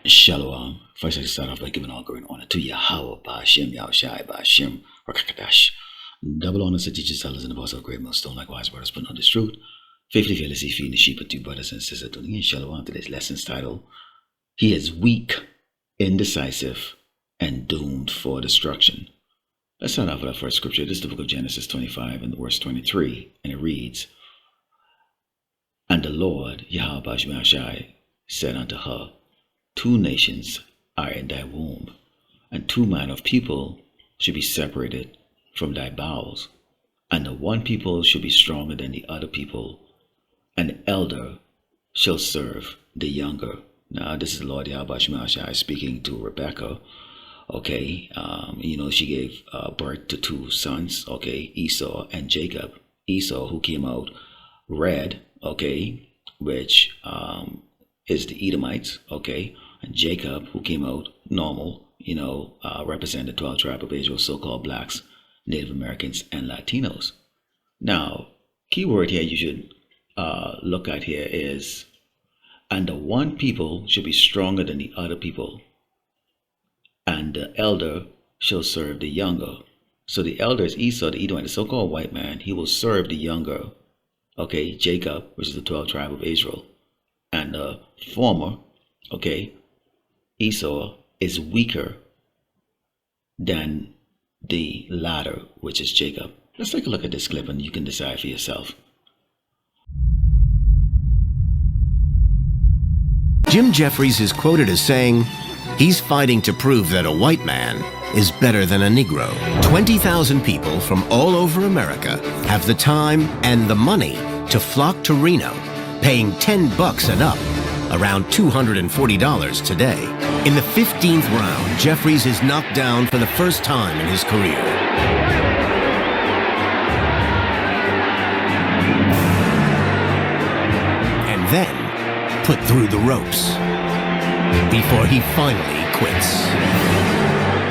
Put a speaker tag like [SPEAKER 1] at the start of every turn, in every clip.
[SPEAKER 1] Shalom. First, I start off by giving all glory and honor to Yahweh, Ba'ashem, Yahushai, Ba'ashem, Rakakadash. Double honor to teachers, sellers, and the boss of great millstone, likewise, brothers, putting on this truth. Faithfully, fearlessly feeding the sheep of two brothers and sisters. Tuning in Shalom. Today's lesson's title: He is weak, indecisive, and doomed for destruction. Let's start off with our first scripture. This is the book of Genesis 25 and verse 23, and it reads, And the Lord, Yahweh, Ba'ashem, Yahushai, said unto her, Two nations are in thy womb, and two manner of people should be separated from thy bowels, and the one people shall be stronger than the other people, and the elder shall serve the younger. Now, this is Lord Yahweh Shai speaking to Rebecca. Okay, she gave birth to two sons, okay, Esau and Jacob. Esau, who came out red, okay, which is the Edomites, okay, and Jacob, who came out normal, represented the 12 tribe of Israel, so-called blacks, Native Americans, and Latinos. Now, key word here you should look at here is, and the one people should be stronger than the other people, and the elder shall serve the younger. So the elder is Esau, the Edomite, the so-called white man. He will serve the younger, okay, Jacob, which is the 12 tribe of Israel. And the former, okay, Esau, is weaker than the latter, which is Jacob. Let's take a look at this clip and you can decide for yourself.
[SPEAKER 2] Jim Jeffries is quoted as saying, he's fighting to prove that a white man is better than a Negro. 20,000 people from all over America have the time and the money to flock to Reno, paying $10 and up, around $240 today. In the 15th round, Jeffries is knocked down for the first time in his career. And then put through the ropes before he finally quits.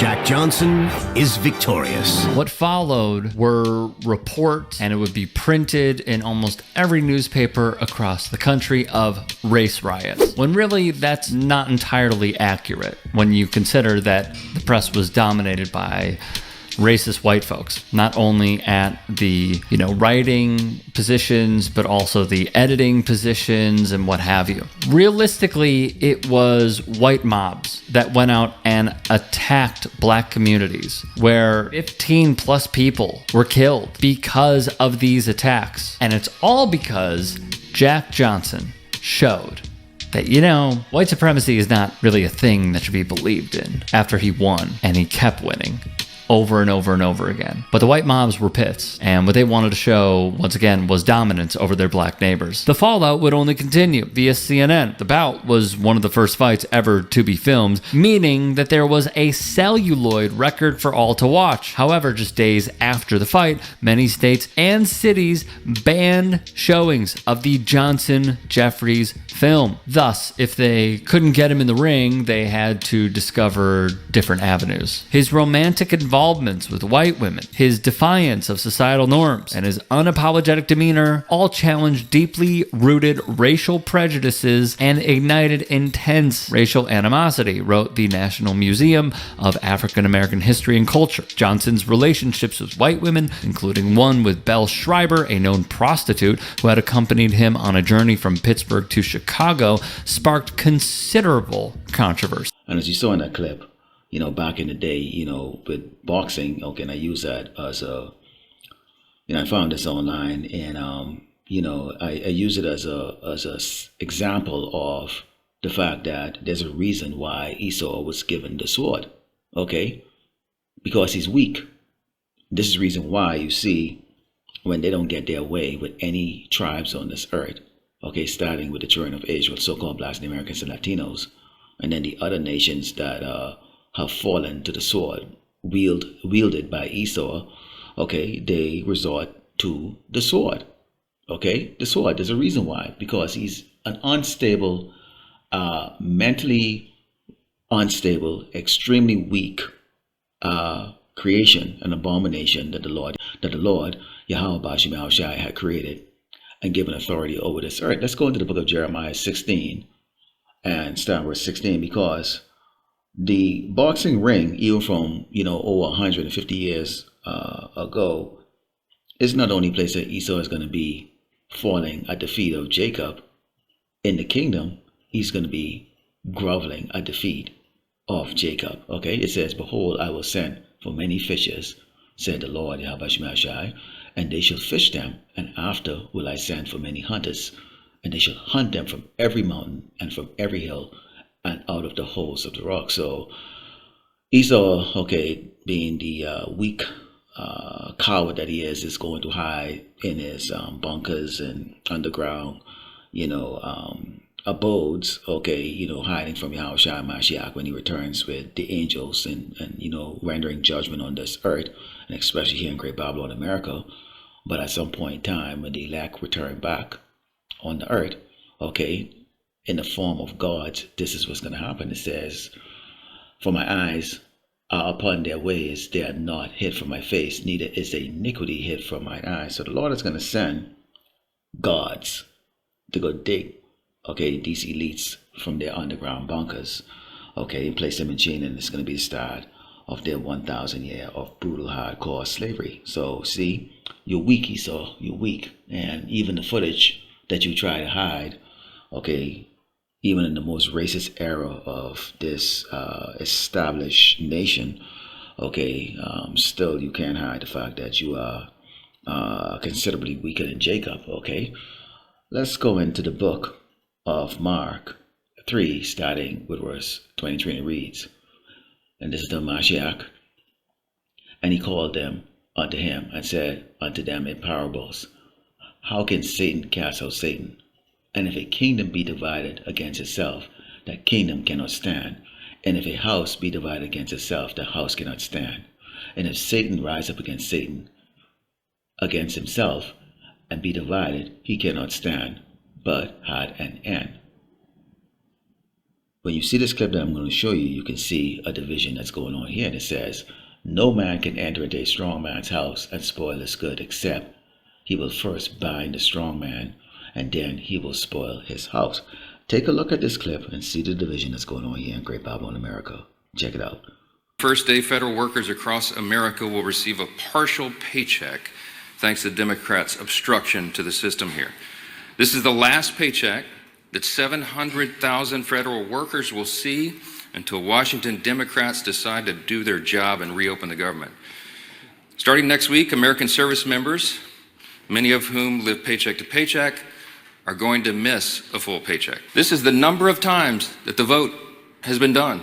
[SPEAKER 2] Jack Johnson is victorious.
[SPEAKER 3] What followed were reports, and it would be printed in almost every newspaper across the country, of race riots, when really that's not entirely accurate when you consider that the press was dominated by racist white folks, not only at the writing positions, but also the editing positions and what have you. Realistically, it was white mobs that went out and attacked black communities, where 15 plus people were killed because of these attacks. And it's all because Jack Johnson showed that, white supremacy is not really a thing that should be believed in, after he won, and he kept winning over and over and over again. But the white mobs were pissed, and what they wanted to show, once again, was dominance over their black neighbors. The fallout would only continue via CNN. The bout was one of the first fights ever to be filmed, meaning that there was a celluloid record for all to watch. However, just days after the fight, many states and cities banned showings of the Johnson-Jeffries film. Thus, if they couldn't get him in the ring, they had to discover different avenues. His romantic involvements with white women, his defiance of societal norms, and his unapologetic demeanor all challenged deeply rooted racial prejudices and ignited intense racial animosity, wrote the National Museum of African American History and Culture. Johnson's relationships with white women, including one with Belle Schreiber, a known prostitute who had accompanied him on a journey from Pittsburgh to Chicago, sparked considerable controversy.
[SPEAKER 1] And as you saw in that clip, back in the day, with boxing, okay, and I use that as I found this online, and I use it as a example of the fact that there's a reason why Esau was given the sword, okay, because he's weak. This is the reason why you see when they don't get their way with any tribes on this earth, okay, starting with the children of Israel, so-called blacks, the Americans, and Latinos, and then the other nations that have fallen to the sword wielded by Esau, okay, they resort to the sword, okay, the sword. There's a reason why, because he's an unstable, mentally unstable, extremely weak creation, an abomination that the Lord, Yahweh Ba'ashem Yahushai, had created and given authority over this earth. Let's go into the book of Jeremiah 16 and start verse 16, because the boxing ring, even from, over 150 years ago, is not the only place that Esau is going to be falling at the feet of Jacob. In the kingdom, he's going to be groveling at the feet of Jacob. Okay, it says, behold, I will send for many fishers, said the Lord Yahweh Shemashai, and they shall fish them, and after will I send for many hunters, and they shall hunt them from every mountain and from every hill and out of the holes of the rock. So Esau, okay, being the weak coward that he is going to hide in his bunkers and underground, abodes, okay, hiding from Yahushua Mashiach when he returns with the angels and rendering judgment on this earth, and especially here in Great Babylon, America. But at some point in time, when the elect return back on the earth, okay, in the form of gods, this is what's going to happen. It says, for my eyes are upon their ways, they are not hid from my face, neither is the iniquity hid from my eyes. So the Lord is going to send gods to go dig, okay, these elites from their underground bunkers, okay, and place them in chain, and it's going to be the start of their 1,000 year of brutal hardcore slavery. So see, you're weak, Esau, you're weak. And even the footage that you try to hide, okay, even in the most racist era of this established nation, okay, still you can't hide the fact that you are considerably weaker than Jacob, okay. Let's go into the book of Mark 3, starting with verse 23, and it reads, and this is the Mashiach, and he called them unto him and said unto them in parables, how can Satan cast out Satan? And if a kingdom be divided against itself, that kingdom cannot stand. And if a house be divided against itself, the house cannot stand. And if Satan rise up against Satan, against himself, and be divided, he cannot stand, but had an end. When you see this clip that I'm going to show you, you can see a division that's going on here. And it says, no man can enter into a strong man's house and spoil his good, except he will first bind the strong man, and then he will spoil his house. Take a look at this clip and see the division that's going on here in Great Babylon, America. Check it out.
[SPEAKER 4] First day, federal workers across America will receive a partial paycheck thanks to Democrats' obstruction to the system here. This is the last paycheck that 700,000 federal workers will see until Washington Democrats decide to do their job and reopen the government. Starting next week, American service members, many of whom live paycheck to paycheck, are going to miss a full paycheck. This is the number of times that the vote has been done.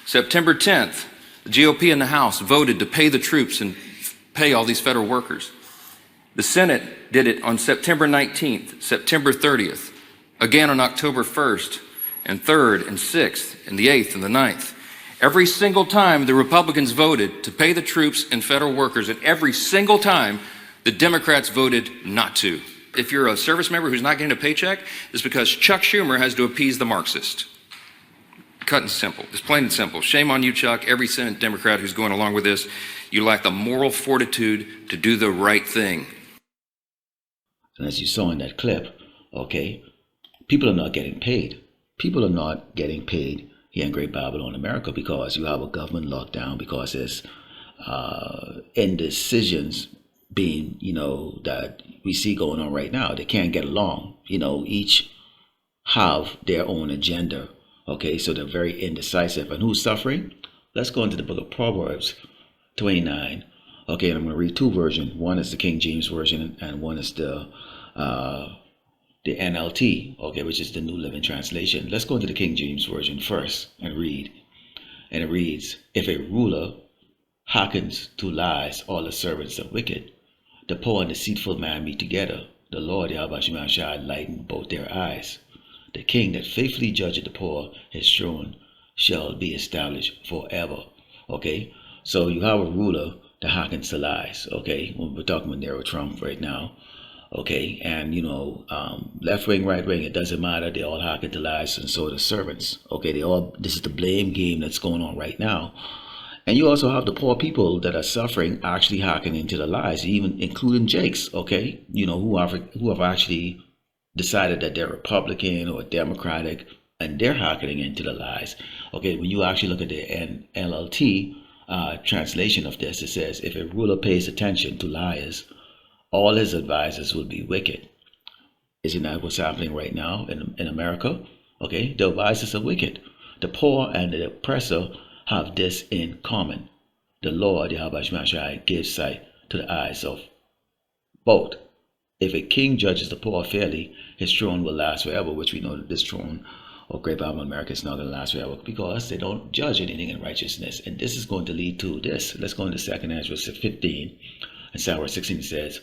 [SPEAKER 4] September 10th, the GOP in the House voted to pay the troops and pay all these federal workers. The Senate did it on September 19th, September 30th, again on October 1st, and 3rd, and 6th, and the 8th, and the 9th. Every single time the Republicans voted to pay the troops and federal workers, and every single time the Democrats voted not to. If you're a service member who's not getting a paycheck, it's because Chuck Schumer has to appease the Marxist. Cut and simple. It's plain and simple. Shame on you, Chuck. Every Senate Democrat who's going along with this, you lack the moral fortitude to do the right thing.
[SPEAKER 1] And as you saw in that clip, okay, people are not getting paid. People are not getting paid here in Great Babylon, America, because you have a government lockdown, because there's indecisions being, that we see going on right now. They can't get along. Each have their own agenda. Okay, so they're very indecisive. And who's suffering? Let's go into the book of Proverbs 29. Okay, and I'm going to read two versions. One is the King James Version, and one is the NLT, okay, which is the New Living Translation. Let's go into the King James Version first and read. And it reads, if a ruler hearkens to lies, all the servants are wicked. The poor and deceitful man meet together. The Lord Yahweh shall lighten both their eyes. The king that faithfully judgeth the poor, his throne shall be established forever. Okay, so you have a ruler that hearkens to lies. Okay, when we're talking about Nero Trump right now. Okay, and left wing, right wing, it doesn't matter. They all hearken to lies, and so the servants. Okay, this is the blame game that's going on right now. And you also have the poor people that are suffering actually hearkening to the lies, even including Jakes, okay, who have actually decided that they're Republican or Democratic, and they're hearkening into the lies. Okay, when you actually look at the NLT translation of this, it says, if a ruler pays attention to liars, all his advisors will be wicked. Isn't that what's happening right now in America? Okay, the advisors are wicked. The poor and the oppressor have this in common. The Lord, Yahweh Shemashai, gives sight to the eyes of both. If a king judges the poor fairly, his throne will last forever, which we know that this throne of Great Babylon America is not going to last forever because they don't judge anything in righteousness. And this is going to lead to this. Let's go into 2nd Ezra 15. And verse 16 says,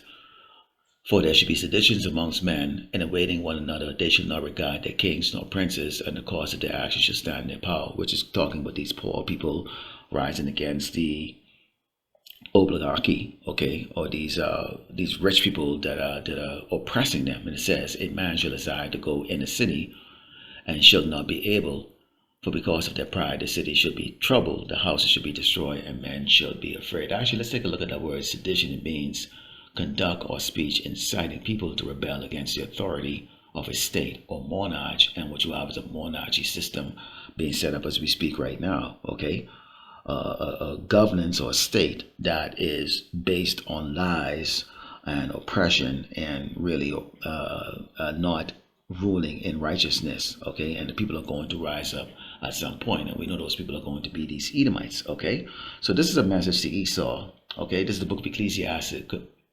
[SPEAKER 1] for there should be seditions amongst men, and awaiting one another, they shall not regard their kings nor princes, and the cause of their actions shall stand in their power, which is talking about these poor people rising against the oligarchy, okay, or these rich people that are oppressing them. And it says, a man shall desire to go in a city, and shall not be able, for because of their pride the city shall be troubled, the houses shall be destroyed, and men shall be afraid. Actually, let's take a look at that word sedition. It means conduct or speech inciting people to rebel against the authority of a state or monarch, and what you have is a monarchy system being set up as we speak right now, okay? A governance or a state that is based on lies and oppression and really not ruling in righteousness, okay? And the people are going to rise up at some point, and we know those people are going to be these Edomites, okay? So this is a message to Esau, okay? This is the book of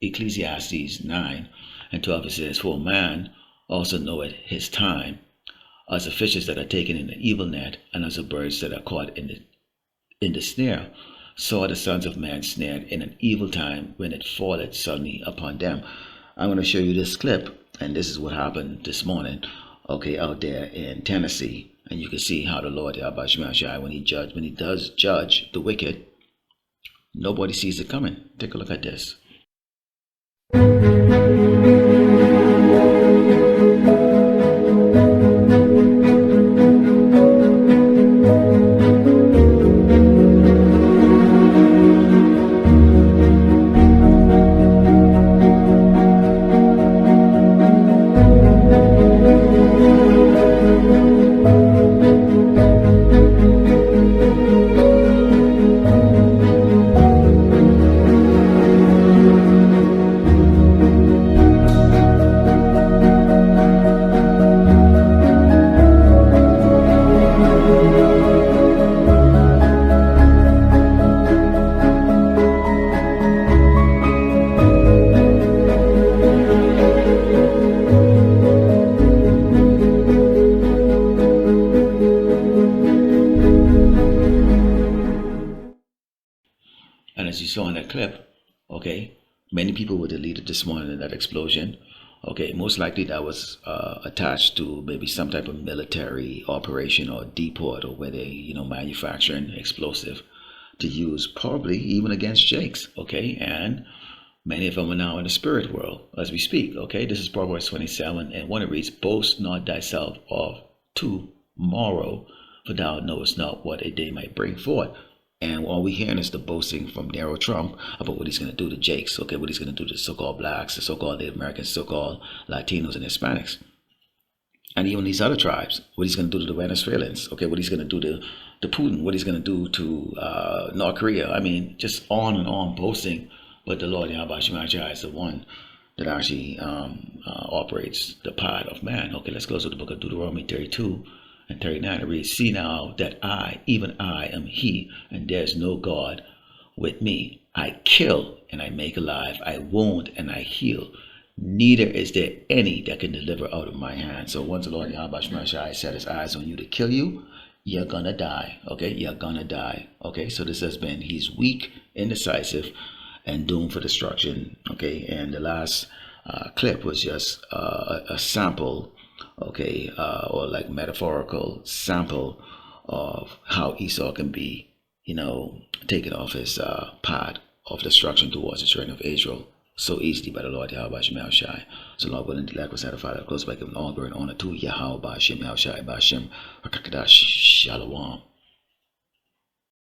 [SPEAKER 1] Ecclesiastes 9 and 12. It says, for man also knoweth his time, as the fishes that are taken in the evil net, and as the birds that are caught in the snare. So are the sons of man snared in an evil time, when it falleth suddenly upon them. I'm going to show you this clip, and this is what happened this morning, okay, out there in Tennessee. And you can see how the Lord, Yahweh Shemashai, when he does judge the wicked, nobody sees it coming. Take a look at this. And as you saw in that clip, okay, many people were deleted this morning in that explosion. Okay, most likely that was attached to maybe some type of military operation or depot, or where they, manufacturing explosive to use probably even against Jakes. Okay, and many of them are now in the spirit world as we speak. Okay, this is Proverbs 27, and one it reads, boast not thyself of tomorrow, for thou knowest not what a day might bring forth. And all we hearing is the boasting from Donald Trump about what he's going to do to Jakes, okay, what he's going to do to the so-called blacks, the so-called Native Americans, so-called Latinos and Hispanics. And even these other tribes, what he's going to do to the Venezuelans, okay, what he's going to do to Putin, what he's going to do to North Korea. I mean, just on and on boasting. But the Lord Yahweh Shemashai is the one that actually operates the part of man. Okay, let's close with the book of Deuteronomy 32 and 39. It reads, see now that I, even I, am he, and there's no God with me. I kill and I make alive. I wound and I heal. Neither is there any that can deliver out of my hand. So once the Lord Yahweh Shemashai set his eyes on you to kill you, you're gonna die. Okay, you're gonna die. Okay, so this has been, he's weak, indecisive, and doomed for destruction. Okay, and the last clip was just a sample, okay, or like metaphorical sample of how Esau can be, taken off his path of destruction towards the children of Israel so easily by the Lord Yahweh Shemashai. So Lord willing, the lack was satisfied. I close by giving all glory and honor to Yahweh Shemashai Bashem Rakakadash Shalom.